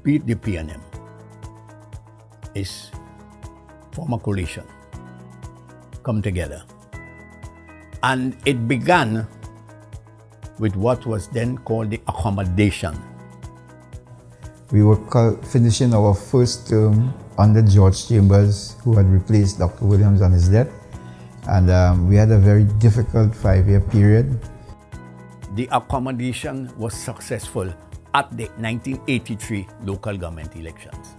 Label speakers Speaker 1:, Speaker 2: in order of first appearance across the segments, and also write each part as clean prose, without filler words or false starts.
Speaker 1: beat the PNM is form a coalition, come together. And it began with what was then called the accommodation.
Speaker 2: We were finishing our first term under George Chambers, who had replaced Dr. Williams on his death. And we had a very difficult 5-year period.
Speaker 1: The accommodation was successful at the 1983 local government elections,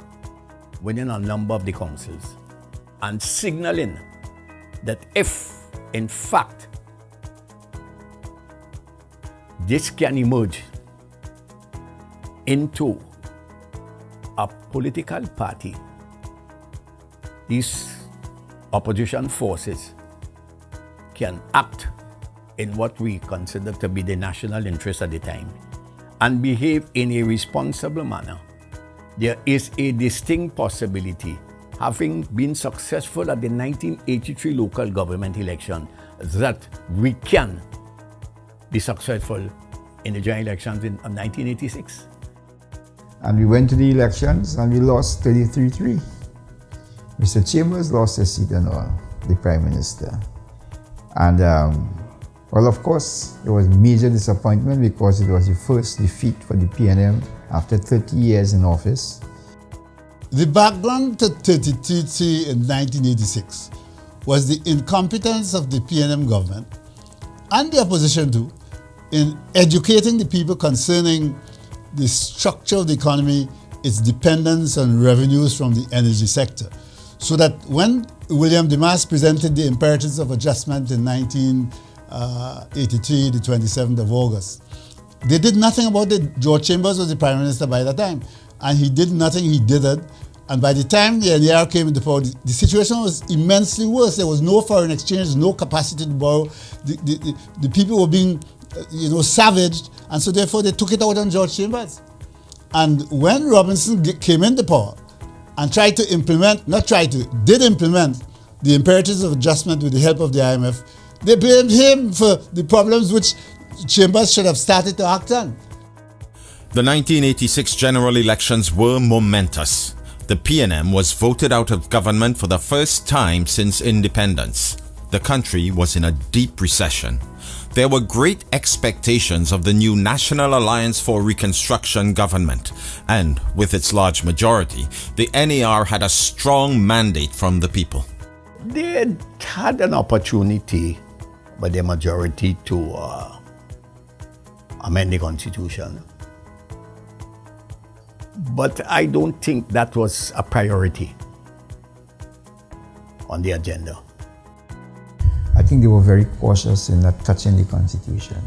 Speaker 1: winning a number of the councils and signaling that if, in fact, this can emerge into a political party, these opposition forces can act in what we consider to be the national interest at the time and behave in a responsible manner, there is a distinct possibility, having been successful at the 1983 local government election, that we can be successful in the general elections in 1986.
Speaker 2: And we went to the elections and we lost 33-3. Mr. Chambers lost his seat and all, the Prime Minister. And well, of course, it was major disappointment because it was the first defeat for the PNM after 30 years in office.
Speaker 3: The background to 33-3 in 1986 was the incompetence of the PNM government and the opposition too in educating the people concerning the structure of the economy, its dependence on revenues from the energy sector. So that when William Demas presented the imperatives of adjustment in 1983, the 27th of August, they did nothing about it. George Chambers was the Prime Minister by that time, and he did nothing, he did it. And by the time the NER came into power, the situation was immensely worse. There was no foreign exchange, no capacity to borrow. The people were being savaged, and so therefore they took it out on George Chambers. And when Robinson came into power and did implement the imperatives of adjustment with the help of the IMF, they blamed him for the problems which Chambers should have started to act on.
Speaker 4: The 1986 general elections were momentous. The PNM was voted out of government for the first time since independence. The country was in a deep recession. There were great expectations of the new National Alliance for Reconstruction government, and with its large majority, the NER had a strong mandate from the people.
Speaker 1: They had an opportunity by the majority to amend the constitution. But I don't think that was a priority on the agenda.
Speaker 2: I think they were very cautious in not touching the Constitution.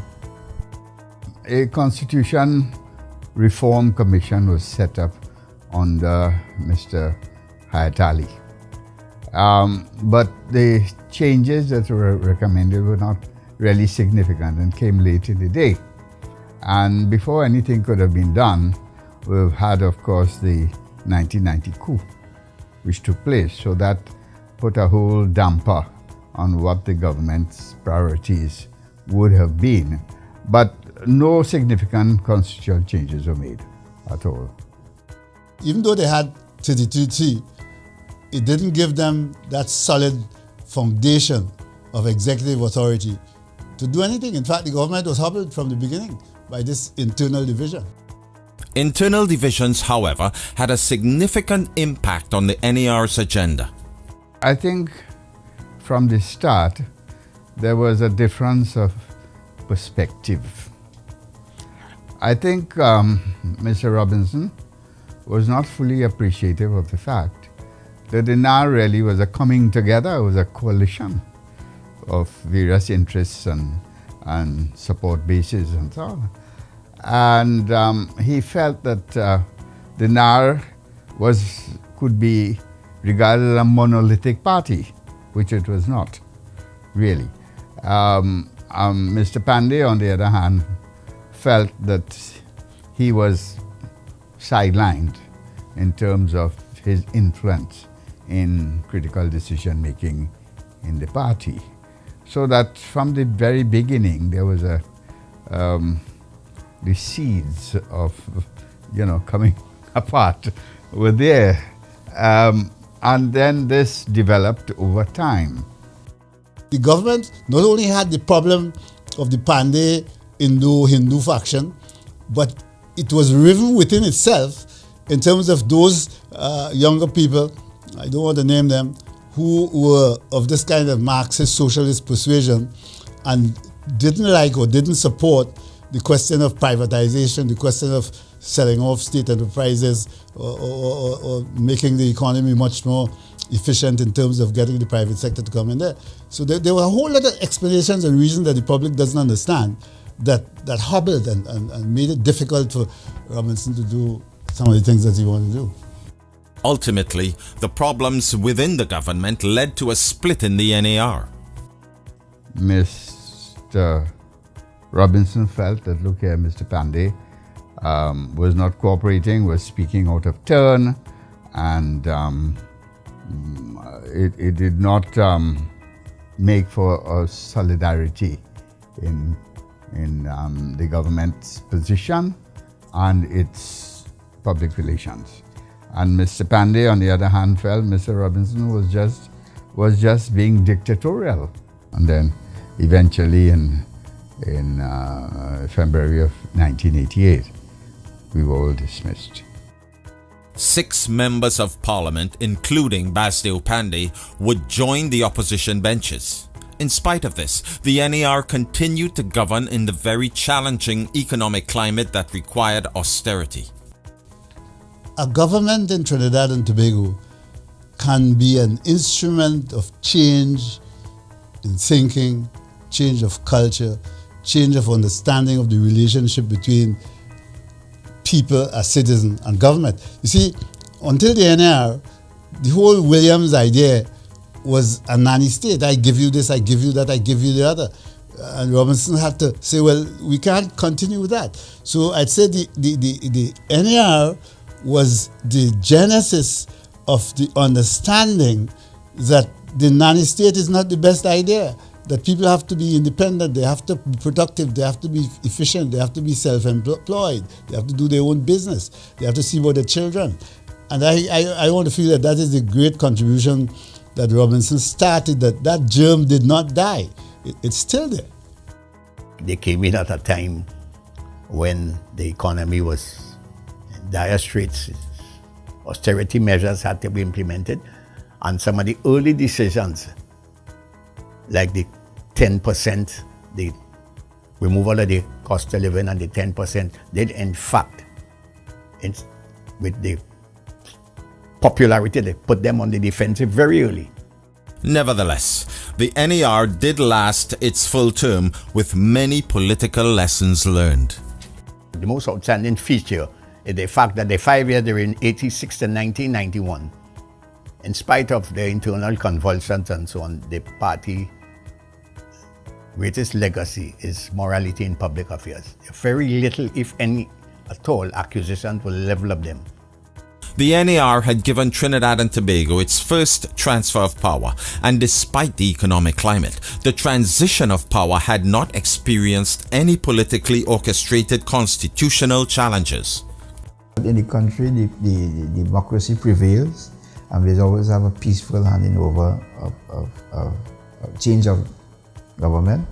Speaker 5: A Constitution Reform Commission was set up under Mr. Hayat Ali. But the changes that were recommended were not really significant and came late in the day. And before anything could have been done, we've had, of course, the 1990 coup, which took place. So that put a whole damper on what the government's priorities would have been. But no significant constitutional changes were made at all.
Speaker 3: Even though they had 33-3, it didn't give them that solid foundation of executive authority to do anything. In fact, the government was hobbled from the beginning by this internal division.
Speaker 4: Internal divisions, however, had a significant impact on the NER's agenda.
Speaker 5: I think from the start, there was a difference of perspective. I think Mr. Robinson was not fully appreciative of the fact that the NER really was a coming together, it was a coalition of various interests and support bases and so on. And he felt that the NER could be regarded as a monolithic party, which it was not, really. Mr. Pandey, on the other hand, felt that he was sidelined in terms of his influence in critical decision-making in the party. So that from the very beginning, there was the seeds of, coming apart were there. And then this developed over time.
Speaker 3: The government not only had the problem of the Pandey Hindu faction, but it was riven within itself in terms of those younger people, I don't want to name them, who were of this kind of Marxist socialist persuasion and didn't like or didn't support the question of privatization, the question of selling off state enterprises or making the economy much more efficient in terms of getting the private sector to come in there. So there were a whole lot of explanations and reasons that the public doesn't understand that hobbled and made it difficult for Robinson to do some of the things that he wanted to do.
Speaker 4: Ultimately, the problems within the government led to a split in the NAR.
Speaker 5: Mr. Robinson felt that, look here, Mr. Pandey was not cooperating, was speaking out of turn, and it did not make for a solidarity in the government's position and its public relations. And Mr. Pandey, on the other hand, felt Mr. Robinson was just being dictatorial. And then eventually in February of 1988, we were all dismissed.
Speaker 4: 6 members of parliament, including Basdeo Pandey, would join the opposition benches. In spite of this, the NAR continued to govern in the very challenging economic climate that required austerity.
Speaker 3: A government in Trinidad and Tobago can be an instrument of change in thinking, change of culture, change of understanding of the relationship between people as citizens and government. You see, until the NAR, the whole Williams idea was a nanny state. I give you this, I give you that, I give you the other. And Robinson had to say, well, we can't continue with that. So I'd say the NAR was the genesis of the understanding that the nanny state is not the best idea, that people have to be independent, they have to be productive, they have to be efficient, they have to be self-employed, they have to do their own business, they have to see about their children. And I want to feel that is the great contribution that Robinson started, that germ did not die. It's still there.
Speaker 1: They came in at a time when the economy was in dire straits. Austerity measures had to be implemented, and some of the early decisions, like the 10%, the removal of the cost of living and the 10%, did in fact, with the popularity, they put them on the defensive very early.
Speaker 4: Nevertheless, the NAR did last its full term with many political lessons learned.
Speaker 1: The most outstanding feature is the fact that the 5 years during 86 to 1991, in spite of the internal convulsions and so on, the party greatest legacy is morality in public affairs. Very little, if any at all, accusations will level up them.
Speaker 4: The NAR had given Trinidad and Tobago its first transfer of power, and despite the economic climate, the transition of power had not experienced any politically orchestrated constitutional challenges.
Speaker 2: In the country, the democracy prevails, and we always have a peaceful handing over of change of government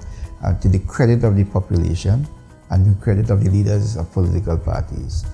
Speaker 2: to the credit of the population and the credit of the leaders of political parties.